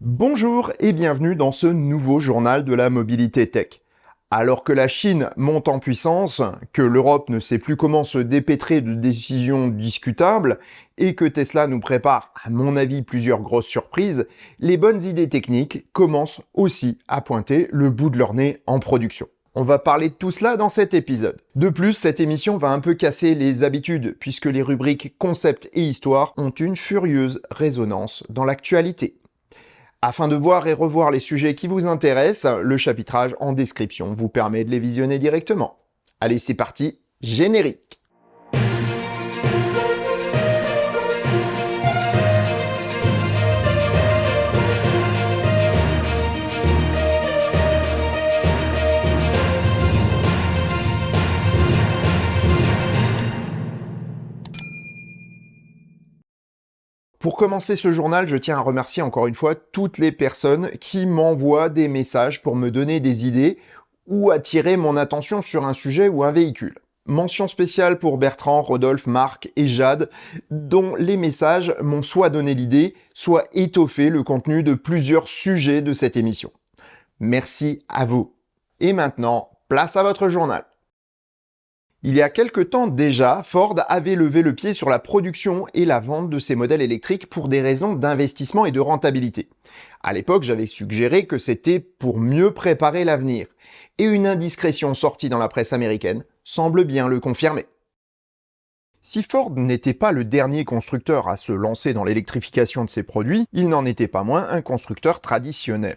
Bonjour et bienvenue dans ce nouveau journal de la mobilité tech. Alors que la Chine monte en puissance, que l'Europe ne sait plus comment se dépêtrer de décisions discutables, et que Tesla nous prépare, à mon avis, plusieurs grosses surprises, les bonnes idées techniques commencent aussi à pointer le bout de leur nez en production. On va parler de tout cela dans cet épisode. De plus, cette émission va un peu casser les habitudes, puisque les rubriques concept et histoire ont une furieuse résonance dans l'actualité. Afin de voir et revoir les sujets qui vous intéressent, le chapitrage en description vous permet de les visionner directement. Allez, c'est parti, générique! Pour commencer ce journal, je tiens à remercier encore une fois toutes les personnes qui m'envoient des messages pour me donner des idées ou attirer mon attention sur un sujet ou un véhicule. Mention spéciale pour Bertrand, Rodolphe, Marc et Jade, dont les messages m'ont soit donné l'idée, soit étoffé le contenu de plusieurs sujets de cette émission. Merci à vous. Et maintenant, place à votre journal. Il y a quelque temps déjà, Ford avait levé le pied sur la production et la vente de ses modèles électriques pour des raisons d'investissement et de rentabilité. À l'époque, j'avais suggéré que c'était pour mieux préparer l'avenir. Et une indiscrétion sortie dans la presse américaine semble bien le confirmer. Si Ford n'était pas le dernier constructeur à se lancer dans l'électrification de ses produits, il n'en était pas moins un constructeur traditionnel.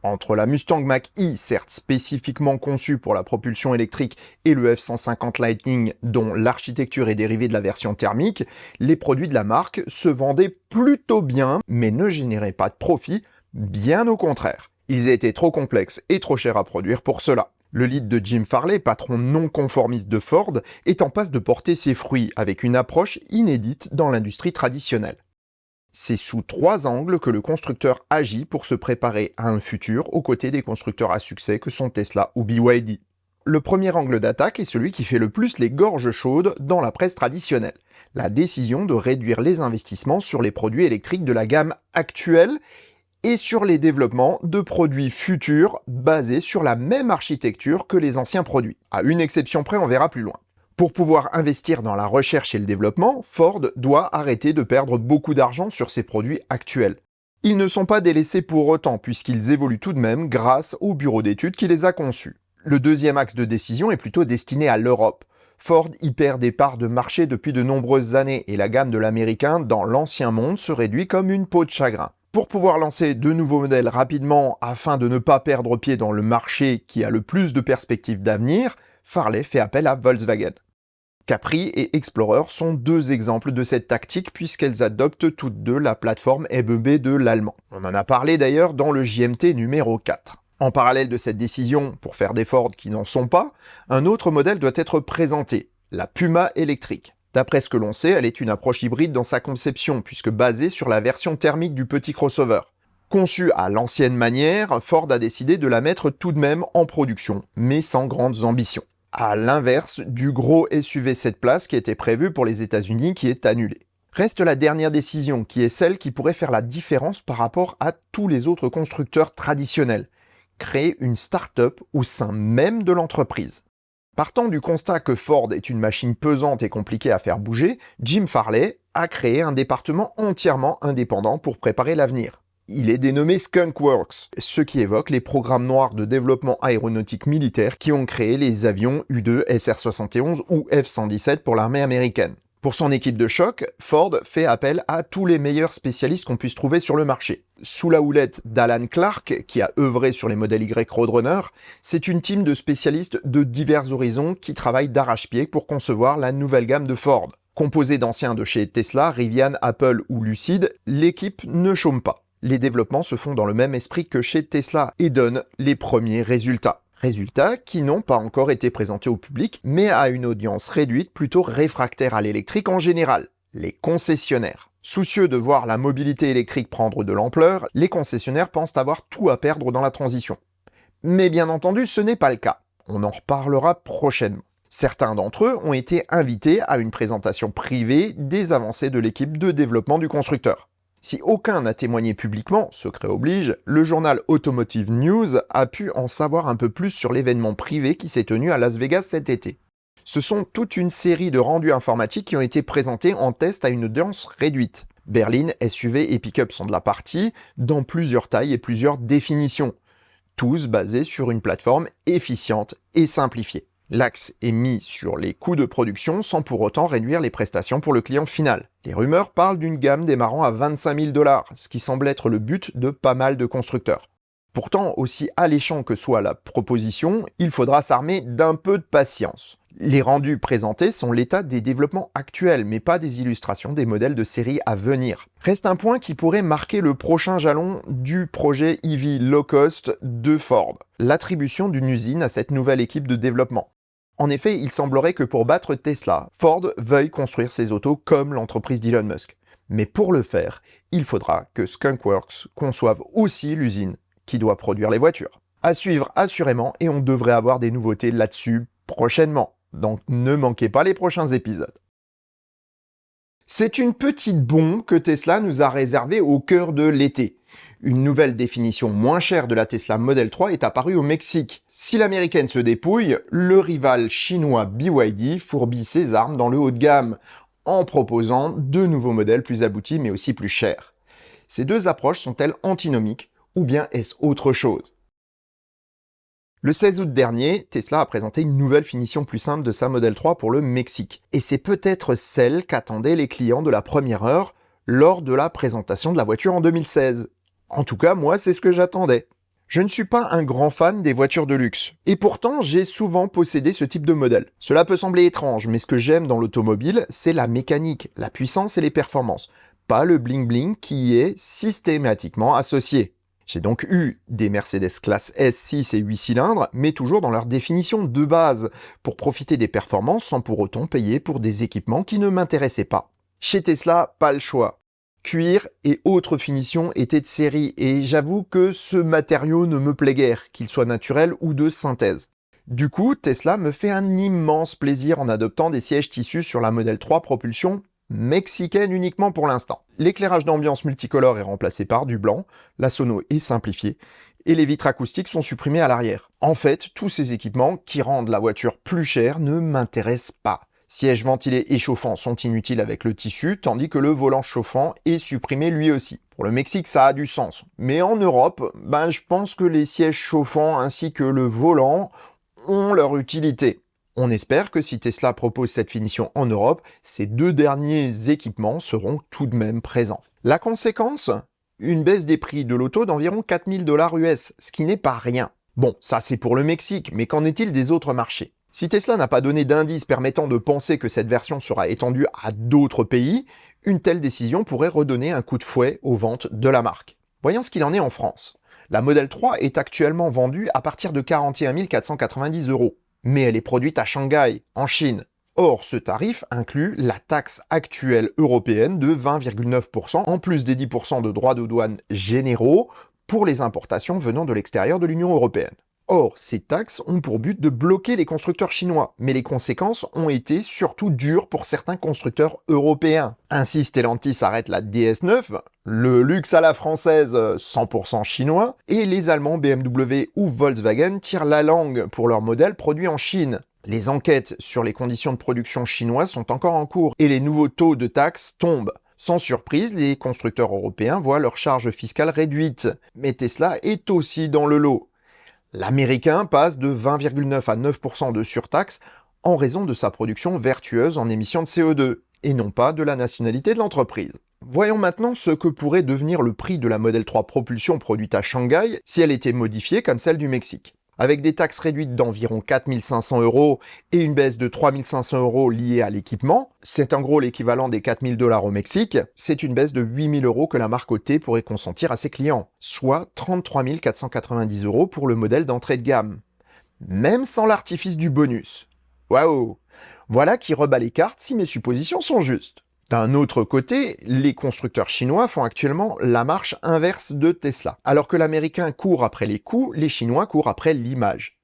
Entre la Mustang Mach-E, certes spécifiquement conçue pour la propulsion électrique, et le F-150 Lightning, dont l'architecture est dérivée de la version thermique, les produits de la marque se vendaient plutôt bien, mais ne généraient pas de profit, bien au contraire. Ils étaient trop complexes et trop chers à produire pour cela. Le lead de Jim Farley, patron non conformiste de Ford, est en passe de porter ses fruits avec une approche inédite dans l'industrie traditionnelle. C'est sous 3 angles que le constructeur agit pour se préparer à un futur aux côtés des constructeurs à succès que sont Tesla ou BYD. Le premier angle d'attaque est celui qui fait le plus les gorges chaudes dans la presse traditionnelle. La décision de réduire les investissements sur les produits électriques de la gamme actuelle et sur les développements de produits futurs basés sur la même architecture que les anciens produits. À une exception près, on verra plus loin. Pour pouvoir investir dans la recherche et le développement, Ford doit arrêter de perdre beaucoup d'argent sur ses produits actuels. Ils ne sont pas délaissés pour autant, puisqu'ils évoluent tout de même grâce au bureau d'études qui les a conçus. Le deuxième axe de décision est plutôt destiné à l'Europe. Ford y perd des parts de marché depuis de nombreuses années, et la gamme de l'américain dans l'ancien monde se réduit comme une peau de chagrin. Pour pouvoir lancer de nouveaux modèles rapidement afin de ne pas perdre pied dans le marché qui a le plus de perspectives d'avenir, Farley fait appel à Volkswagen. Capri et Explorer sont 2 exemples de cette tactique puisqu'elles adoptent toutes 2 la plateforme MEB de l'allemand. On en a parlé d'ailleurs dans le JMT numéro 4. En parallèle de cette décision, pour faire des Ford qui n'en sont pas, un autre modèle doit être présenté, la Puma électrique. D'après ce que l'on sait, elle est une approche hybride dans sa conception puisque basée sur la version thermique du petit crossover. Conçue à l'ancienne manière, Ford a décidé de la mettre tout de même en production, mais sans grandes ambitions. À l'inverse du gros SUV 7 places qui était prévu pour les États-Unis qui est annulé. Reste la dernière décision qui est celle qui pourrait faire la différence par rapport à tous les autres constructeurs traditionnels. Créer une start-up au sein même de l'entreprise. Partant du constat que Ford est une machine pesante et compliquée à faire bouger, Jim Farley a créé un département entièrement indépendant pour préparer l'avenir. Il est dénommé Skunk Works, ce qui évoque les programmes noirs de développement aéronautique militaire qui ont créé les avions U-2 SR-71 ou F-117 pour l'armée américaine. Pour son équipe de choc, Ford fait appel à tous les meilleurs spécialistes qu'on puisse trouver sur le marché. Sous la houlette d'Alan Clark, qui a œuvré sur les modèles Y Roadrunner, c'est une team de spécialistes de divers horizons qui travaillent d'arrache-pied pour concevoir la nouvelle gamme de Ford. Composée d'anciens de chez Tesla, Rivian, Apple ou Lucid, l'équipe ne chôme pas. Les développements se font dans le même esprit que chez Tesla et donnent les premiers résultats. Résultats qui n'ont pas encore été présentés au public, mais à une audience réduite plutôt réfractaire à l'électrique en général, les concessionnaires. Soucieux de voir la mobilité électrique prendre de l'ampleur, les concessionnaires pensent avoir tout à perdre dans la transition. Mais bien entendu, ce n'est pas le cas. On en reparlera prochainement. Certains d'entre eux ont été invités à une présentation privée des avancées de l'équipe de développement du constructeur. Si aucun n'a témoigné publiquement, secret oblige, le journal Automotive News a pu en savoir un peu plus sur l'événement privé qui s'est tenu à Las Vegas cet été. Ce sont toute une série de rendus informatiques qui ont été présentés en test à une audience réduite. Berline, SUV et pick-up sont de la partie, dans plusieurs tailles et plusieurs définitions, tous basés sur une plateforme efficiente et simplifiée. L'axe est mis sur les coûts de production sans pour autant réduire les prestations pour le client final. Les rumeurs parlent d'une gamme démarrant à 25 000 $, ce qui semble être le but de pas mal de constructeurs. Pourtant, aussi alléchant que soit la proposition, il faudra s'armer d'un peu de patience. Les rendus présentés sont l'état des développements actuels, mais pas des illustrations des modèles de série à venir. Reste un point qui pourrait marquer le prochain jalon du projet EV low cost de Ford, l'attribution d'une usine à cette nouvelle équipe de développement. En effet, il semblerait que pour battre Tesla, Ford veuille construire ses autos comme l'entreprise d'Elon Musk. Mais pour le faire, il faudra que Skunk Works conçoive aussi l'usine qui doit produire les voitures. À suivre assurément, et on devrait avoir des nouveautés là-dessus prochainement. Donc ne manquez pas les prochains épisodes. C'est une petite bombe que Tesla nous a réservée au cœur de l'été. Une nouvelle définition moins chère de la Tesla Model 3 est apparue au Mexique. Si l'américaine se dépouille, le rival chinois BYD fourbit ses armes dans le haut de gamme, en proposant de nouveaux modèles plus aboutis mais aussi plus chers. Ces deux approches sont-elles antinomiques, ou bien est-ce autre chose ? Le 16 août dernier, Tesla a présenté une nouvelle finition plus simple de sa Model 3 pour le Mexique. Et c'est peut-être celle qu'attendaient les clients de la première heure lors de la présentation de la voiture en 2016. En tout cas, moi, c'est ce que j'attendais. Je ne suis pas un grand fan des voitures de luxe. Et pourtant, j'ai souvent possédé ce type de modèle. Cela peut sembler étrange, mais ce que j'aime dans l'automobile, c'est la mécanique, la puissance et les performances. Pas le bling-bling qui y est systématiquement associé. J'ai donc eu des Mercedes classe S 6 et 8 cylindres, mais toujours dans leur définition de base, pour profiter des performances sans pour autant payer pour des équipements qui ne m'intéressaient pas. Chez Tesla, pas le choix. Cuir et autres finitions étaient de série, et j'avoue que ce matériau ne me plaît guère, qu'il soit naturel ou de synthèse. Du coup, Tesla me fait un immense plaisir en adoptant des sièges tissus sur la Model 3 propulsion mexicaine uniquement pour l'instant. L'éclairage d'ambiance multicolore est remplacé par du blanc, la sono est simplifiée, et les vitres acoustiques sont supprimées à l'arrière. En fait, tous ces équipements qui rendent la voiture plus chère ne m'intéressent pas. Sièges ventilés et chauffants sont inutiles avec le tissu, tandis que le volant chauffant est supprimé lui aussi. Pour le Mexique, ça a du sens. Mais en Europe, je pense que les sièges chauffants ainsi que le volant ont leur utilité. On espère que si Tesla propose cette finition en Europe, ces deux derniers équipements seront tout de même présents. La conséquence ? Une baisse des prix de l'auto d'environ 4 000 $ US, ce qui n'est pas rien. Bon, ça c'est pour le Mexique, mais qu'en est-il des autres marchés ? Si Tesla n'a pas donné d'indice permettant de penser que cette version sera étendue à d'autres pays, une telle décision pourrait redonner un coup de fouet aux ventes de la marque. Voyons ce qu'il en est en France. La Model 3 est actuellement vendue à partir de 41 490 €. Mais elle est produite à Shanghai, en Chine. Or, ce tarif inclut la taxe actuelle européenne de 20,9%, en plus des 10% de droits de douane généraux pour les importations venant de l'extérieur de l'Union européenne. Or, ces taxes ont pour but de bloquer les constructeurs chinois, mais les conséquences ont été surtout dures pour certains constructeurs européens. Ainsi, Stellantis arrête la DS9, le luxe à la française 100% chinois, et les Allemands BMW ou Volkswagen tirent la langue pour leurs modèles produits en Chine. Les enquêtes sur les conditions de production chinoises sont encore en cours, et les nouveaux taux de taxes tombent. Sans surprise, les constructeurs européens voient leur charge fiscale réduite, mais Tesla est aussi dans le lot. L'américain passe de 20,9 à 9% de surtaxe en raison de sa production vertueuse en émissions de CO2, et non pas de la nationalité de l'entreprise. Voyons maintenant ce que pourrait devenir le prix de la Model 3 propulsion produite à Shanghai si elle était modifiée comme celle du Mexique. Avec des taxes réduites d'environ 4 500 € et une baisse de 3 500 € liée à l'équipement, c'est en gros l'équivalent des 4 000 $ au Mexique, c'est une baisse de 8 000 € que la marque OT pourrait consentir à ses clients, soit 33 490 € pour le modèle d'entrée de gamme. Même sans l'artifice du bonus. Waouh! Voilà qui rebat les cartes si mes suppositions sont justes. D'un autre côté, les constructeurs chinois font actuellement la marche inverse de Tesla. Alors que l'américain court après les coûts, les chinois courent après l'image.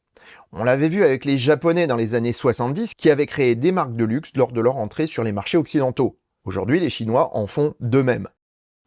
On l'avait vu avec les japonais dans les années 70 qui avaient créé des marques de luxe lors de leur entrée sur les marchés occidentaux. Aujourd'hui, les chinois en font de même.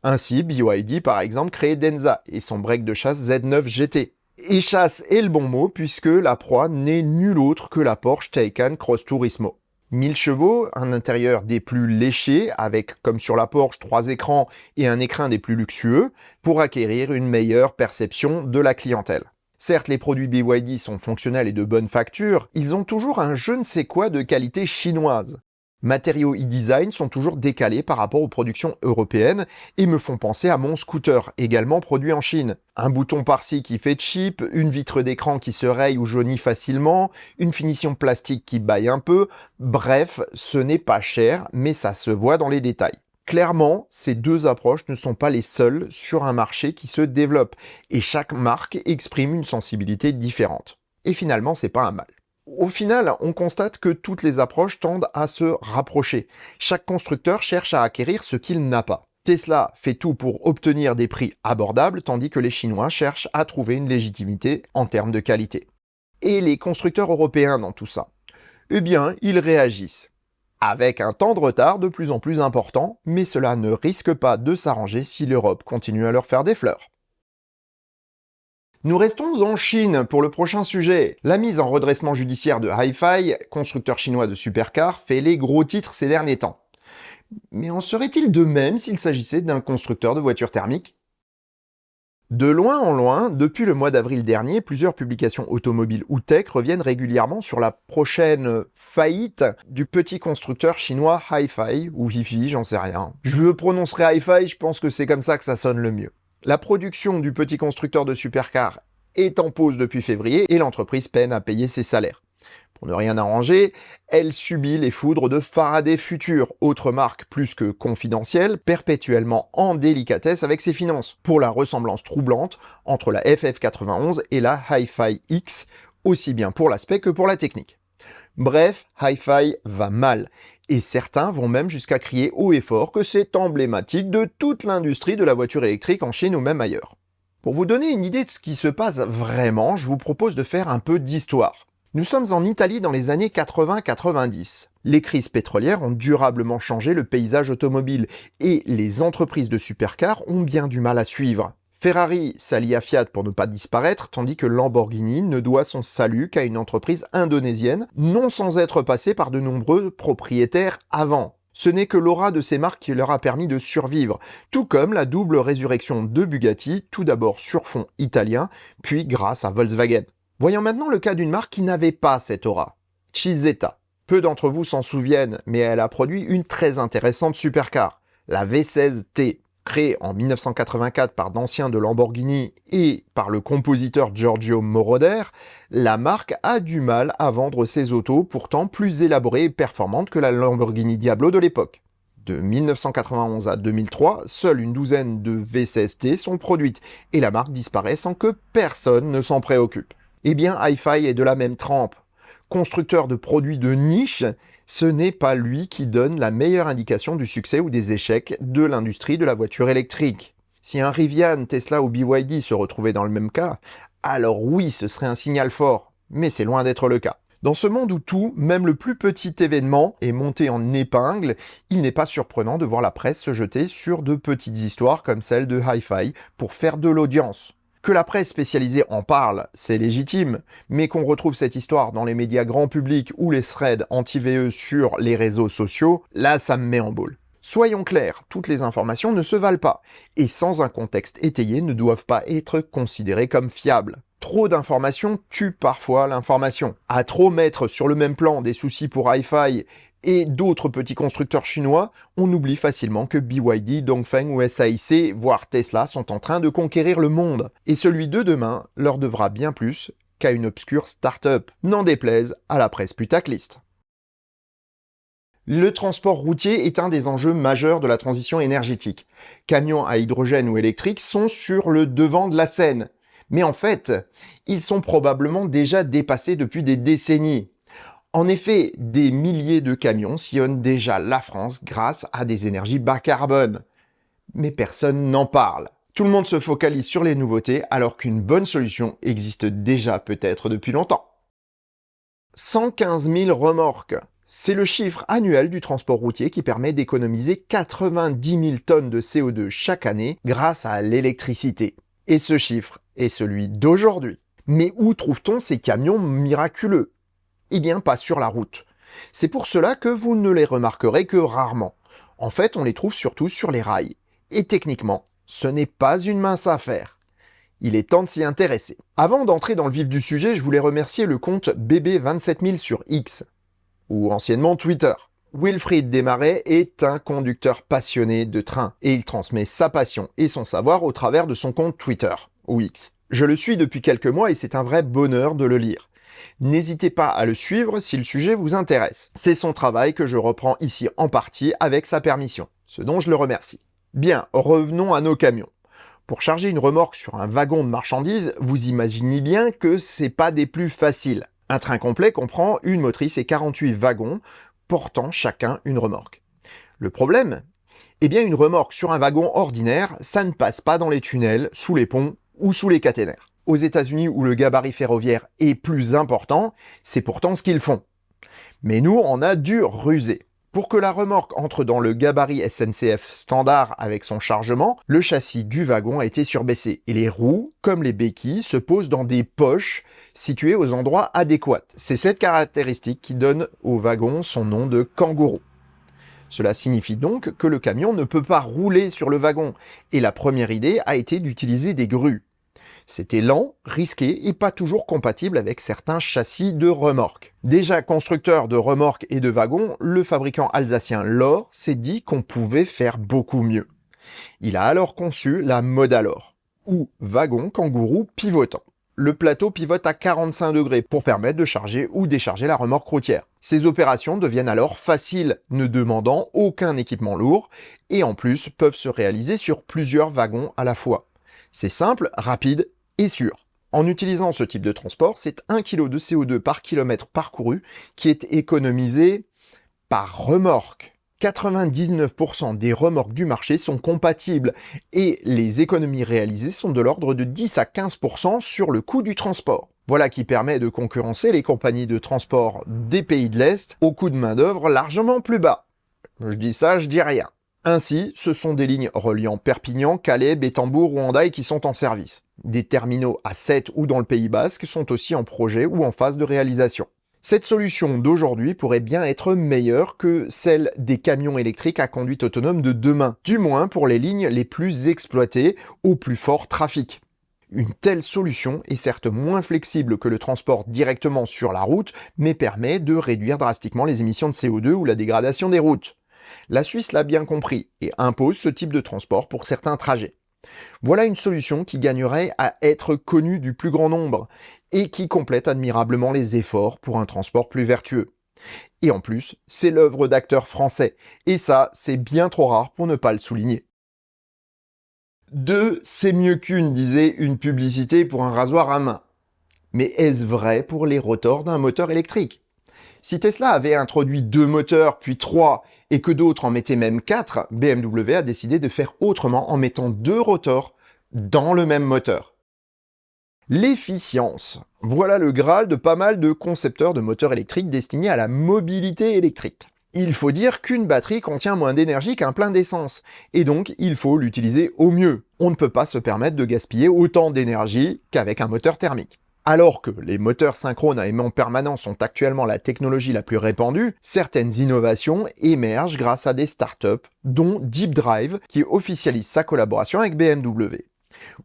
Ainsi, BYD par exemple crée Denza et son break de chasse Z9 GT. Et chasse est le bon mot puisque la proie n'est nulle autre que la Porsche Taycan Cross Turismo. 1000 chevaux, un intérieur des plus léchés, avec, comme sur la Porsche, 3 écrans et un écrin des plus luxueux, pour acquérir une meilleure perception de la clientèle. Certes, les produits BYD sont fonctionnels et de bonne facture, ils ont toujours un je ne sais quoi de qualité chinoise. Matériaux et design sont toujours décalés par rapport aux productions européennes et me font penser à mon scooter, également produit en Chine. Un bouton par-ci qui fait cheap, une vitre d'écran qui se raye ou jaunit facilement, une finition plastique qui baille un peu, bref, ce n'est pas cher, mais ça se voit dans les détails. Clairement, ces deux approches ne sont pas les seules sur un marché qui se développe, et chaque marque exprime une sensibilité différente. Et finalement, c'est pas un mal. Au final, on constate que toutes les approches tendent à se rapprocher. Chaque constructeur cherche à acquérir ce qu'il n'a pas. Tesla fait tout pour obtenir des prix abordables, tandis que les Chinois cherchent à trouver une légitimité en termes de qualité. Et les constructeurs européens dans tout ça? Eh bien, ils réagissent. Avec un temps de retard de plus en plus important, mais cela ne risque pas de s'arranger si l'Europe continue à leur faire des fleurs. Nous restons en Chine pour le prochain sujet. La mise en redressement judiciaire de Hi-Fi, constructeur chinois de supercars, fait les gros titres ces derniers temps. Mais en serait-il de même s'il s'agissait d'un constructeur de voitures thermiques? De loin en loin, depuis le mois d'avril dernier, plusieurs publications automobiles ou tech reviennent régulièrement sur la prochaine faillite du petit constructeur chinois Hi-Fi, ou Hi-Fi, j'en sais rien. Je le prononcerai Hi-Fi, je pense que c'est comme ça que ça sonne le mieux. La production du petit constructeur de supercars est en pause depuis février et l'entreprise peine à payer ses salaires. Pour ne rien arranger, elle subit les foudres de Faraday Future, autre marque plus que confidentielle, perpétuellement en délicatesse avec ses finances, pour la ressemblance troublante entre la FF91 et la Hi-Fi X, aussi bien pour l'aspect que pour la technique. Bref, Hi-Fi va mal, et certains vont même jusqu'à crier haut et fort que c'est emblématique de toute l'industrie de la voiture électrique en Chine ou même ailleurs. Pour vous donner une idée de ce qui se passe vraiment, je vous propose de faire un peu d'histoire. Nous sommes en Italie dans les années 80-90. Les crises pétrolières ont durablement changé le paysage automobile et les entreprises de supercars ont bien du mal à suivre. Ferrari s'allie à Fiat pour ne pas disparaître, tandis que Lamborghini ne doit son salut qu'à une entreprise indonésienne, non sans être passée par de nombreux propriétaires avant. Ce n'est que l'aura de ces marques qui leur a permis de survivre, tout comme la double résurrection de Bugatti, tout d'abord sur fond italien, puis grâce à Volkswagen. Voyons maintenant le cas d'une marque qui n'avait pas cette aura. Cizeta. Peu d'entre vous s'en souviennent, mais elle a produit une très intéressante supercar, la V16T. Créée en 1984 par d'anciens de Lamborghini et par le compositeur Giorgio Moroder, la marque a du mal à vendre ses autos pourtant plus élaborées et performantes que la Lamborghini Diablo de l'époque. De 1991 à 2003, seule une douzaine de V16T sont produites et la marque disparaît sans que personne ne s'en préoccupe. Eh bien, Hi-Fi est de la même trempe. Constructeur de produits de niche, ce n'est pas lui qui donne la meilleure indication du succès ou des échecs de l'industrie de la voiture électrique. Si un Rivian, Tesla ou BYD se retrouvaient dans le même cas, alors oui, ce serait un signal fort, mais c'est loin d'être le cas. Dans ce monde où tout, même le plus petit événement, est monté en épingle, il n'est pas surprenant de voir la presse se jeter sur de petites histoires comme celle de Hi-Fi pour faire de l'audience. Que la presse spécialisée en parle, c'est légitime, mais qu'on retrouve cette histoire dans les médias grand public ou les threads anti-VE sur les réseaux sociaux, là ça me met en boule. Soyons clairs, toutes les informations ne se valent pas, et sans un contexte étayé ne doivent pas être considérées comme fiables. Trop d'informations tue parfois l'information. À trop mettre sur le même plan des soucis pour Hi-Fi et d'autres petits constructeurs chinois, on oublie facilement que BYD, Dongfeng ou SAIC, voire Tesla, sont en train de conquérir le monde. Et celui de demain leur devra bien plus qu'à une obscure start-up, n'en déplaise à la presse putacliste. Le transport routier est un des enjeux majeurs de la transition énergétique. Camions à hydrogène ou électriques sont sur le devant de la scène. Mais en fait, ils sont probablement déjà dépassés depuis des décennies. En effet, des milliers de camions sillonnent déjà la France grâce à des énergies bas carbone. Mais personne n'en parle. Tout le monde se focalise sur les nouveautés alors qu'une bonne solution existe déjà peut-être depuis longtemps. 115 000 remorques. C'est le chiffre annuel du transport routier qui permet d'économiser 90 000 tonnes de CO2 chaque année grâce à l'électricité. Et ce chiffre est celui d'aujourd'hui. Mais où trouve-t-on ces camions miraculeux? Eh bien, pas sur la route. C'est pour cela que vous ne les remarquerez que rarement. En fait, on les trouve surtout sur les rails. Et techniquement, ce n'est pas une mince affaire. Il est temps de s'y intéresser. Avant d'entrer dans le vif du sujet, je voulais remercier le compte BB27000 sur X, ou anciennement Twitter. Wilfried Desmarais est un conducteur passionné de train, et il transmet sa passion et son savoir au travers de son compte Twitter, ou X. Je le suis depuis quelques mois et c'est un vrai bonheur de le lire. N'hésitez pas à le suivre si le sujet vous intéresse. C'est son travail que je reprends ici en partie avec sa permission, ce dont je le remercie. Bien, revenons à nos camions. Pour charger une remorque sur un wagon de marchandises, vous imaginez bien que c'est pas des plus faciles. Un train complet comprend une motrice et 48 wagons, portant chacun une remorque. Le problème? Eh bien, une remorque sur un wagon ordinaire, ça ne passe pas dans les tunnels, sous les ponts ou sous les caténaires. Aux États-Unis où le gabarit ferroviaire est plus important, c'est pourtant ce qu'ils font. Mais nous, on a dû ruser. Pour que la remorque entre dans le gabarit SNCF standard avec son chargement, le châssis du wagon a été surbaissé et les roues, comme les béquilles, se posent dans des poches situées aux endroits adéquats. C'est cette caractéristique qui donne au wagon son nom de kangourou. Cela signifie donc que le camion ne peut pas rouler sur le wagon, et la première idée a été d'utiliser des grues. C'était lent, risqué et pas toujours compatible avec certains châssis de remorques. Déjà constructeur de remorques et de wagons, le fabricant alsacien Lor s'est dit qu'on pouvait faire beaucoup mieux. Il a alors conçu la Modalor, ou wagon kangourou pivotant. Le plateau pivote à 45 degrés pour permettre de charger ou décharger la remorque routière. Ces opérations deviennent alors faciles, ne demandant aucun équipement lourd, et en plus peuvent se réaliser sur plusieurs wagons à la fois. C'est simple, rapide et sûr. En utilisant ce type de transport, c'est 1 kg de CO2 par kilomètre parcouru qui est économisé par remorque. 99% des remorques du marché sont compatibles et les économies réalisées sont de l'ordre de 10 à 15% sur le coût du transport. Voilà qui permet de concurrencer les compagnies de transport des pays de l'Est au coût de main-d'œuvre largement plus bas. Je dis ça, je dis rien. Ainsi, ce sont des lignes reliant Perpignan, Calais, Bétambourg ou Hendaye qui sont en service. Des terminaux à Sète ou dans le Pays Basque sont aussi en projet ou en phase de réalisation. Cette solution d'aujourd'hui pourrait bien être meilleure que celle des camions électriques à conduite autonome de demain, du moins pour les lignes les plus exploitées au plus fort trafic. Une telle solution est certes moins flexible que le transport directement sur la route, mais permet de réduire drastiquement les émissions de CO2 ou la dégradation des routes. La Suisse l'a bien compris et impose ce type de transport pour certains trajets. Voilà une solution qui gagnerait à être connue du plus grand nombre et qui complète admirablement les efforts pour un transport plus vertueux. Et en plus, c'est l'œuvre d'acteurs français, et ça, c'est bien trop rare pour ne pas le souligner. 2, c'est mieux qu'une, disait une publicité pour un rasoir à main. Mais est-ce vrai pour les rotors d'un moteur électrique? Si Tesla avait introduit 2 moteurs, puis 3, et que d'autres en mettaient même 4, BMW a décidé de faire autrement en mettant 2 rotors dans le même moteur. L'efficience. Voilà le Graal de pas mal de concepteurs de moteurs électriques destinés à la mobilité électrique. Il faut dire qu'une batterie contient moins d'énergie qu'un plein d'essence, et donc il faut l'utiliser au mieux. On ne peut pas se permettre de gaspiller autant d'énergie qu'avec un moteur thermique. Alors que les moteurs synchrones à aimant permanent sont actuellement la technologie la plus répandue, certaines innovations émergent grâce à des startups, dont Deep Drive, qui officialise sa collaboration avec BMW.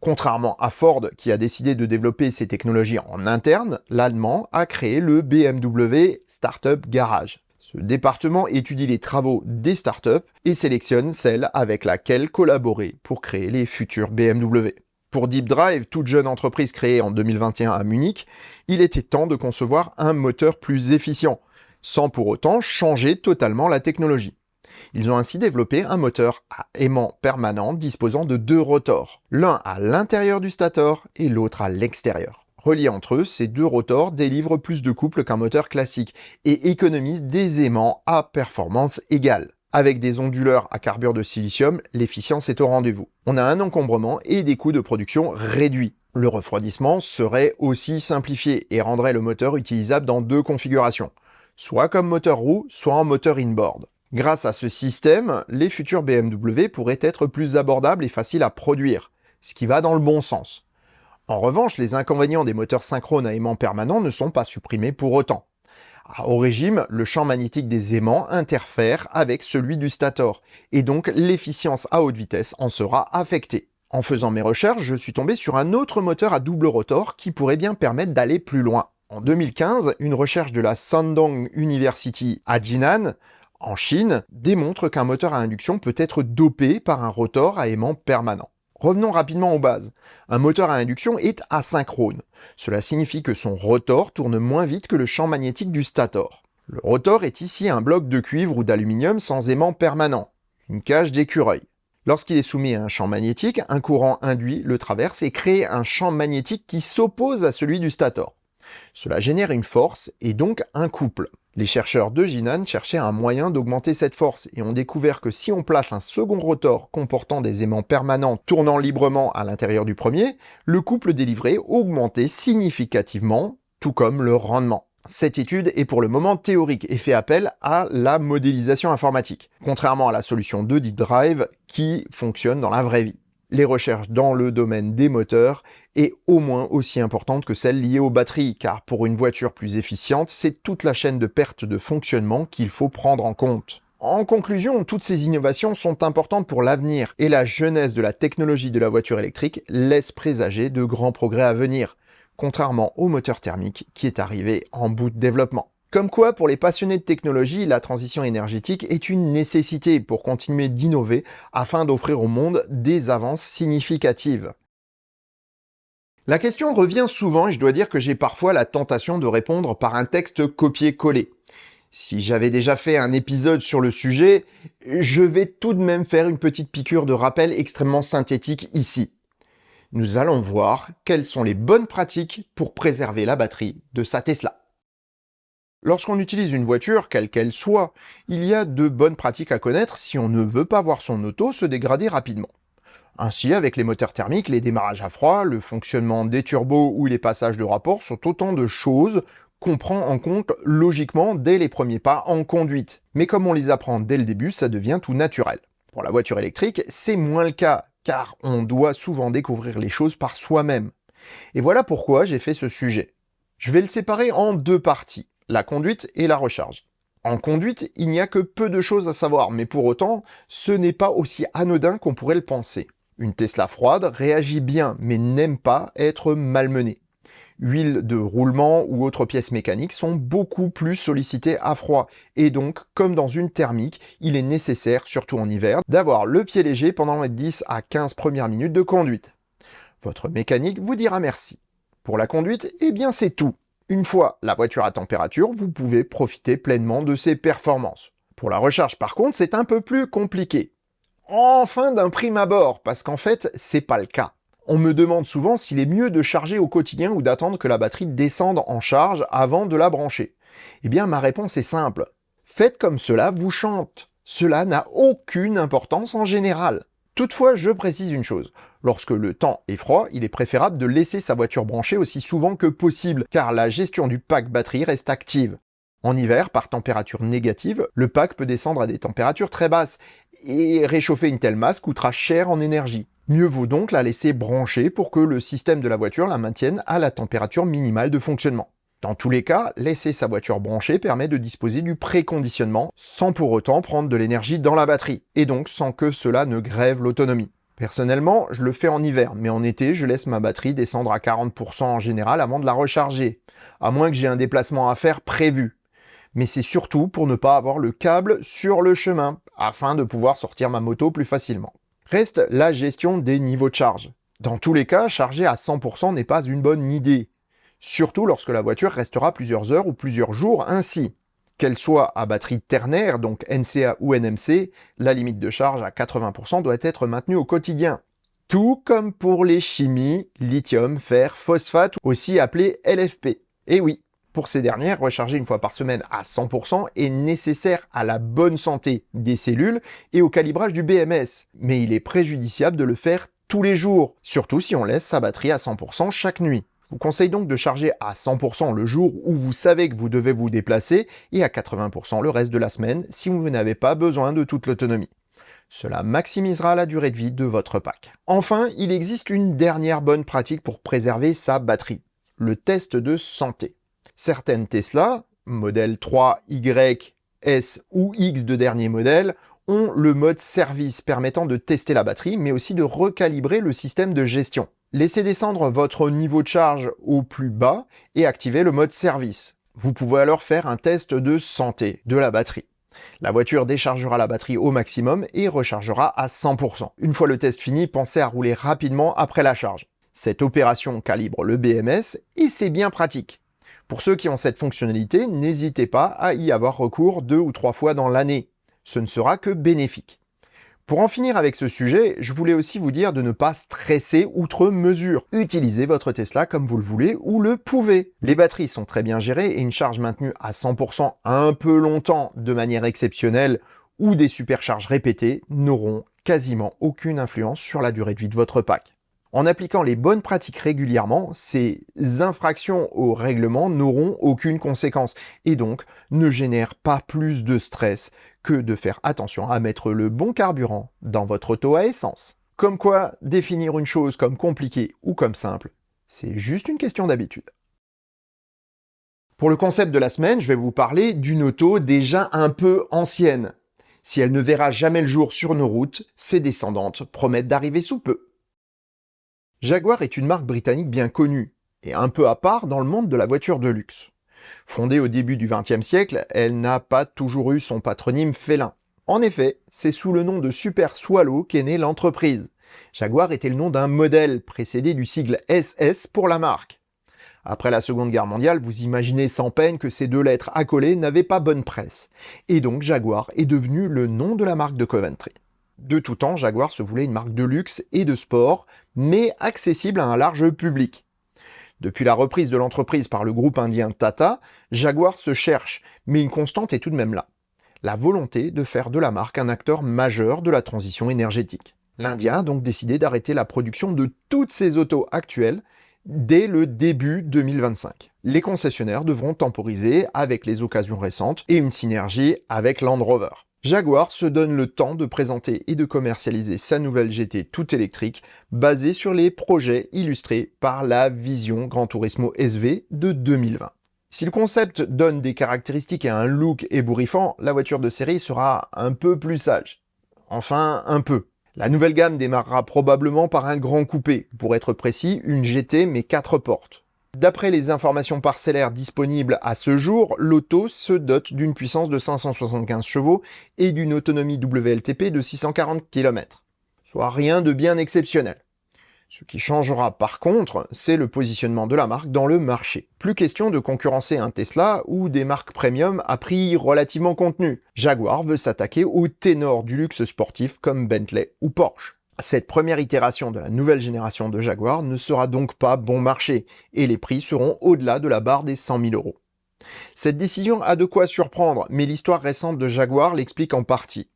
Contrairement à Ford, qui a décidé de développer ces technologies en interne, l'Allemand a créé le BMW Startup Garage. Ce département étudie les travaux des startups et sélectionne celle avec laquelle collaborer pour créer les futurs BMW. Pour Deep Drive, toute jeune entreprise créée en 2021 à Munich, il était temps de concevoir un moteur plus efficient, sans pour autant changer totalement la technologie. Ils ont ainsi développé un moteur à aimant permanent disposant de 2 rotors, l'un à l'intérieur du stator et l'autre à l'extérieur. Reliés entre eux, ces 2 rotors délivrent plus de couple qu'un moteur classique et économisent des aimants à performance égale. Avec des onduleurs à carbure de silicium, l'efficience est au rendez-vous. On a un encombrement et des coûts de production réduits. Le refroidissement serait aussi simplifié et rendrait le moteur utilisable dans 2 configurations, soit comme moteur roue, soit en moteur inboard. Grâce à ce système, les futurs BMW pourraient être plus abordables et faciles à produire, ce qui va dans le bon sens. En revanche, les inconvénients des moteurs synchrones à aimant permanent ne sont pas supprimés pour autant. Au régime, le champ magnétique des aimants interfère avec celui du stator, et donc l'efficience à haute vitesse en sera affectée. En faisant mes recherches, je suis tombé sur un autre moteur à double rotor qui pourrait bien permettre d'aller plus loin. En 2015, une recherche de la Shandong University à Jinan, en Chine, démontre qu'un moteur à induction peut être dopé par un rotor à aimant permanent. Revenons rapidement aux bases. Un moteur à induction est asynchrone. Cela signifie que son rotor tourne moins vite que le champ magnétique du stator. Le rotor est ici un bloc de cuivre ou d'aluminium sans aimant permanent, une cage d'écureuil. Lorsqu'il est soumis à un champ magnétique, un courant induit le traverse et crée un champ magnétique qui s'oppose à celui du stator. Cela génère une force et donc un couple. Les chercheurs de Jinan cherchaient un moyen d'augmenter cette force et ont découvert que si on place un second rotor comportant des aimants permanents tournant librement à l'intérieur du premier, le couple délivré augmentait significativement, tout comme le rendement. Cette étude est pour le moment théorique et fait appel à la modélisation informatique, contrairement à la solution de Deep Drive qui fonctionne dans la vraie vie. Les recherches dans le domaine des moteurs est au moins aussi importante que celle liée aux batteries, car pour une voiture plus efficiente, c'est toute la chaîne de perte de fonctionnement qu'il faut prendre en compte. En conclusion, toutes ces innovations sont importantes pour l'avenir, et la jeunesse de la technologie de la voiture électrique laisse présager de grands progrès à venir, contrairement au moteur thermique qui est arrivé en bout de développement. Comme quoi, pour les passionnés de technologie, la transition énergétique est une nécessité pour continuer d'innover afin d'offrir au monde des avances significatives. La question revient souvent et je dois dire que j'ai parfois la tentation de répondre par un texte copié-collé. Si j'avais déjà fait un épisode sur le sujet, je vais tout de même faire une petite piqûre de rappel extrêmement synthétique ici. Nous allons voir quelles sont les bonnes pratiques pour préserver la batterie de sa Tesla. Lorsqu'on utilise une voiture, quelle qu'elle soit, il y a de bonnes pratiques à connaître si on ne veut pas voir son auto se dégrader rapidement. Ainsi, avec les moteurs thermiques, les démarrages à froid, le fonctionnement des turbos ou les passages de rapport sont autant de choses qu'on prend en compte logiquement dès les premiers pas en conduite. Mais comme on les apprend dès le début, ça devient tout naturel. Pour la voiture électrique, c'est moins le cas, car on doit souvent découvrir les choses par soi-même. Et voilà pourquoi j'ai fait ce sujet. Je vais le séparer en deux parties. La conduite et la recharge. En conduite, il n'y a que peu de choses à savoir, mais pour autant, ce n'est pas aussi anodin qu'on pourrait le penser. Une Tesla froide réagit bien, mais n'aime pas être malmenée. Huile de roulement ou autres pièces mécaniques sont beaucoup plus sollicitées à froid, et donc, comme dans une thermique, il est nécessaire, surtout en hiver, d'avoir le pied léger pendant les 10 à 15 premières minutes de conduite. Votre mécanique vous dira merci. Pour la conduite, eh bien c'est tout. Une fois la voiture à température, vous pouvez profiter pleinement de ses performances. Pour la recharge par contre, c'est un peu plus compliqué. Enfin d'un prime abord, parce qu'en fait, c'est pas le cas. On me demande souvent s'il est mieux de charger au quotidien ou d'attendre que la batterie descende en charge avant de la brancher. Eh bien ma réponse est simple. Faites comme cela vous chante. Cela n'a aucune importance en général. Toutefois, je précise une chose. Lorsque le temps est froid, il est préférable de laisser sa voiture branchée aussi souvent que possible, car la gestion du pack batterie reste active. En hiver, par température négative, le pack peut descendre à des températures très basses, et réchauffer une telle masse coûtera cher en énergie. Mieux vaut donc la laisser branchée pour que le système de la voiture la maintienne à la température minimale de fonctionnement. Dans tous les cas, laisser sa voiture branchée permet de disposer du préconditionnement sans pour autant prendre de l'énergie dans la batterie, et donc sans que cela ne grève l'autonomie. Personnellement, je le fais en hiver, mais en été, je laisse ma batterie descendre à 40% en général avant de la recharger, à moins que j'ai un déplacement à faire prévu. Mais c'est surtout pour ne pas avoir le câble sur le chemin, afin de pouvoir sortir ma moto plus facilement. Reste la gestion des niveaux de charge. Dans tous les cas, charger à 100% n'est pas une bonne idée. Surtout lorsque la voiture restera plusieurs heures ou plusieurs jours ainsi. Qu'elle soit à batterie ternaire, donc NCA ou NMC, la limite de charge à 80% doit être maintenue au quotidien. Tout comme pour les chimies, lithium, fer, phosphate, aussi appelés LFP. Et oui, pour ces dernières, recharger une fois par semaine à 100% est nécessaire à la bonne santé des cellules et au calibrage du BMS. Mais il est préjudiciable de le faire tous les jours, surtout si on laisse sa batterie à 100% chaque nuit. vous conseille donc de charger à 100% le jour où vous savez que vous devez vous déplacer et à 80% le reste de la semaine si vous n'avez pas besoin de toute l'autonomie. Cela maximisera la durée de vie de votre pack. Enfin, il existe une dernière bonne pratique pour préserver sa batterie, le test de santé. Certaines Tesla, modèle 3, Y, S ou X de dernier modèle, ont le mode service permettant de tester la batterie, mais aussi de recalibrer le système de gestion. Laissez descendre votre niveau de charge au plus bas et activez le mode service. Vous pouvez alors faire un test de santé de la batterie. La voiture déchargera la batterie au maximum et rechargera à 100%. Une fois le test fini, pensez à rouler rapidement après la charge. Cette opération calibre le BMS et c'est bien pratique. Pour ceux qui ont cette fonctionnalité, n'hésitez pas à y avoir recours 2 ou 3 fois dans l'année. Ce ne sera que bénéfique. Pour en finir avec ce sujet, je voulais aussi vous dire de ne pas stresser outre mesure. Utilisez votre Tesla comme vous le voulez ou le pouvez. Les batteries sont très bien gérées et une charge maintenue à 100% un peu longtemps de manière exceptionnelle ou des supercharges répétées n'auront quasiment aucune influence sur la durée de vie de votre pack. En appliquant les bonnes pratiques régulièrement, ces infractions au règlement n'auront aucune conséquence et donc ne génèrent pas plus de stress que de faire attention à mettre le bon carburant dans votre auto à essence. Comme quoi, définir une chose comme compliquée ou comme simple, c'est juste une question d'habitude. Pour le concept de la semaine, je vais vous parler d'une auto déjà un peu ancienne. Si elle ne verra jamais le jour sur nos routes, ses descendantes promettent d'arriver sous peu. Jaguar est une marque britannique bien connue, et un peu à part dans le monde de la voiture de luxe. Fondée au début du XXe siècle, elle n'a pas toujours eu son patronyme félin. En effet, c'est sous le nom de Super Swallow qu'est née l'entreprise. Jaguar était le nom d'un modèle, précédé du sigle SS pour la marque. Après la Seconde Guerre mondiale, vous imaginez sans peine que ces 2 lettres accolées n'avaient pas bonne presse. Et donc Jaguar est devenu le nom de la marque de Coventry. De tout temps, Jaguar se voulait une marque de luxe et de sport, mais accessible à un large public. Depuis la reprise de l'entreprise par le groupe indien Tata, Jaguar se cherche, mais une constante est tout de même là. La volonté de faire de la marque un acteur majeur de la transition énergétique. L'Indien a donc décidé d'arrêter la production de toutes ses autos actuelles dès le début 2025. Les concessionnaires devront temporiser avec les occasions récentes et une synergie avec Land Rover. Jaguar se donne le temps de présenter et de commercialiser sa nouvelle GT toute électrique basée sur les projets illustrés par la Vision Gran Turismo SV de 2020. Si le concept donne des caractéristiques et un look ébouriffant, la voiture de série sera un peu plus sage. Enfin, un peu. La nouvelle gamme démarrera probablement par un grand coupé, pour être précis, une GT mais 4 portes. D'après les informations parcellaires disponibles à ce jour, l'auto se dote d'une puissance de 575 chevaux et d'une autonomie WLTP de 640 km, soit rien de bien exceptionnel. Ce qui changera par contre, c'est le positionnement de la marque dans le marché. Plus question de concurrencer un Tesla ou des marques premium à prix relativement contenu. Jaguar veut s'attaquer aux ténors du luxe sportif comme Bentley ou Porsche. Cette première itération de la nouvelle génération de Jaguar ne sera donc pas bon marché, et les prix seront au-delà de la barre des 100 000 €. Cette décision a de quoi surprendre, mais l'histoire récente de Jaguar l'explique en partie.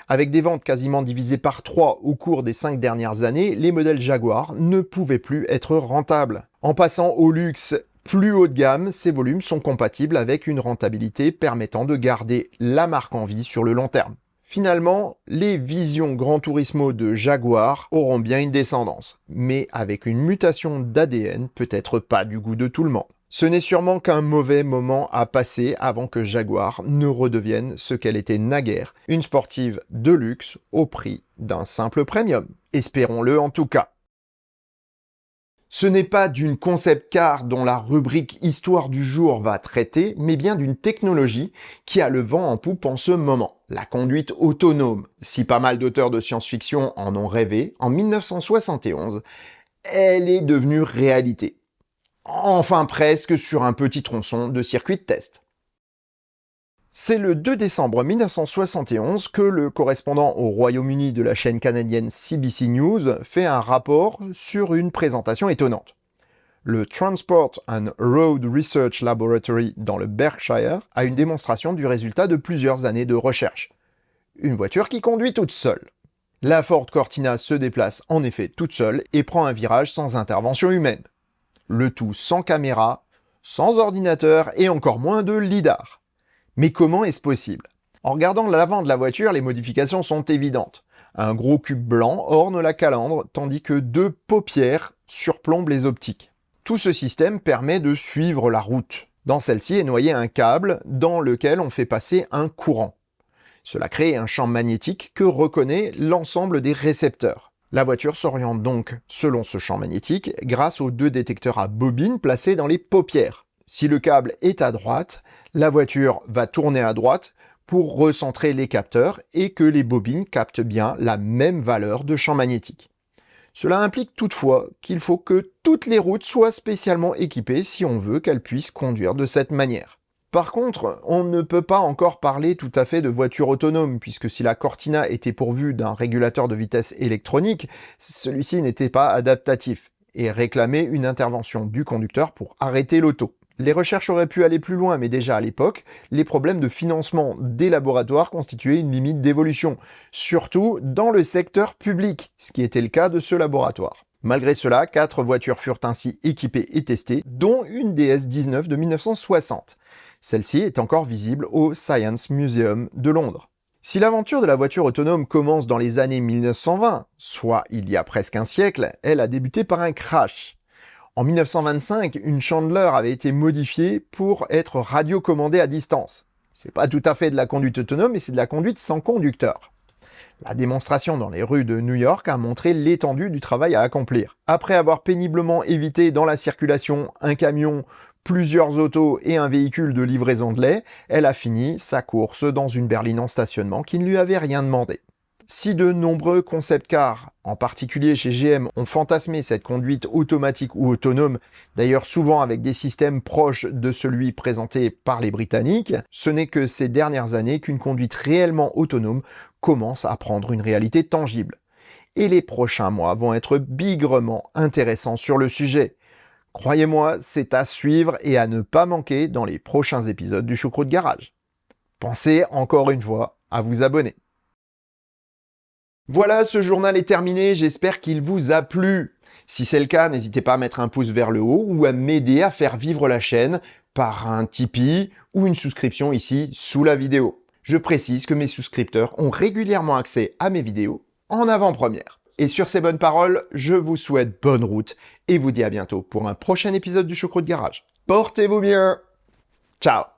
Avec des ventes quasiment divisées par 3 au cours des 5 dernières années, les modèles Jaguar ne pouvaient plus être rentables. En passant au luxe plus haut de gamme, ces volumes sont compatibles avec une rentabilité permettant de garder la marque en vie sur le long terme. Finalement, les Vision Gran Turismo de Jaguar auront bien une descendance, mais avec une mutation d'ADN peut-être pas du goût de tout le monde. Ce n'est sûrement qu'un mauvais moment à passer avant que Jaguar ne redevienne ce qu'elle était naguère, une sportive de luxe au prix d'un simple premium. Espérons-le en tout cas. Ce n'est pas d'une concept car dont la rubrique Histoire du jour va traiter, mais bien d'une technologie qui a le vent en poupe en ce moment, la conduite autonome. Si pas mal d'auteurs de science-fiction en ont rêvé, en 1971, elle est devenue réalité. Enfin presque sur un petit tronçon de circuit de test. C'est le 2 décembre 1971 que le correspondant au Royaume-Uni de la chaîne canadienne CBC News fait un rapport sur une présentation étonnante. Le Transport and Road Research Laboratory dans le Berkshire a une démonstration du résultat de plusieurs années de recherche. Une voiture qui conduit toute seule. La Ford Cortina se déplace en effet toute seule et prend un virage sans intervention humaine. le tout sans caméra, sans ordinateur et encore moins de lidar. Mais comment est-ce possible? En regardant l'avant de la voiture, les modifications sont évidentes. Un gros cube blanc orne la calandre, tandis que 2 paupières surplombent les optiques. Tout ce système permet de suivre la route. Dans celle-ci est noyé un câble dans lequel on fait passer un courant. Cela crée un champ magnétique que reconnaît l'ensemble des récepteurs. La voiture s'oriente donc selon ce champ magnétique grâce aux 2 détecteurs à bobines placés dans les paupières. Si le câble est à droite, la voiture va tourner à droite pour recentrer les capteurs et que les bobines captent bien la même valeur de champ magnétique. Cela implique toutefois qu'il faut que toutes les routes soient spécialement équipées si on veut qu'elles puissent conduire de cette manière. Par contre, on ne peut pas encore parler tout à fait de voiture autonome, puisque si la Cortina était pourvue d'un régulateur de vitesse électronique, celui-ci n'était pas adaptatif et réclamait une intervention du conducteur pour arrêter l'auto. Les recherches auraient pu aller plus loin, mais déjà à l'époque, les problèmes de financement des laboratoires constituaient une limite d'évolution, surtout dans le secteur public, ce qui était le cas de ce laboratoire. Malgré cela, 4 voitures furent ainsi équipées et testées, dont une DS-19 de 1960. Celle-ci est encore visible au Science Museum de Londres. Si l'aventure de la voiture autonome commence dans les années 1920, soit il y a presque un siècle, elle a débuté par un crash. En 1925, une Chandler avait été modifiée pour être radiocommandée à distance. C'est pas tout à fait de la conduite autonome, mais c'est de la conduite sans conducteur. La démonstration dans les rues de New York a montré l'étendue du travail à accomplir. Après avoir péniblement évité dans la circulation un camion, plusieurs autos et un véhicule de livraison de lait, elle a fini sa course dans une berline en stationnement qui ne lui avait rien demandé. Si de nombreux concept cars, en particulier chez GM, ont fantasmé cette conduite automatique ou autonome, d'ailleurs souvent avec des systèmes proches de celui présenté par les Britanniques, ce n'est que ces dernières années qu'une conduite réellement autonome commence à prendre une réalité tangible. Et les prochains mois vont être bigrement intéressants sur le sujet. Croyez-moi, c'est à suivre et à ne pas manquer dans les prochains épisodes du Choucroute Garage. Pensez encore une fois à vous abonner. Voilà, ce journal est terminé, j'espère qu'il vous a plu. Si c'est le cas, n'hésitez pas à mettre un pouce vers le haut ou à m'aider à faire vivre la chaîne par un Tipeee ou une souscription ici sous la vidéo. Je précise que mes souscripteurs ont régulièrement accès à mes vidéos en avant-première. Et sur ces bonnes paroles, je vous souhaite bonne route et vous dis à bientôt pour un prochain épisode du Choucroute Garage. Portez-vous bien. Ciao.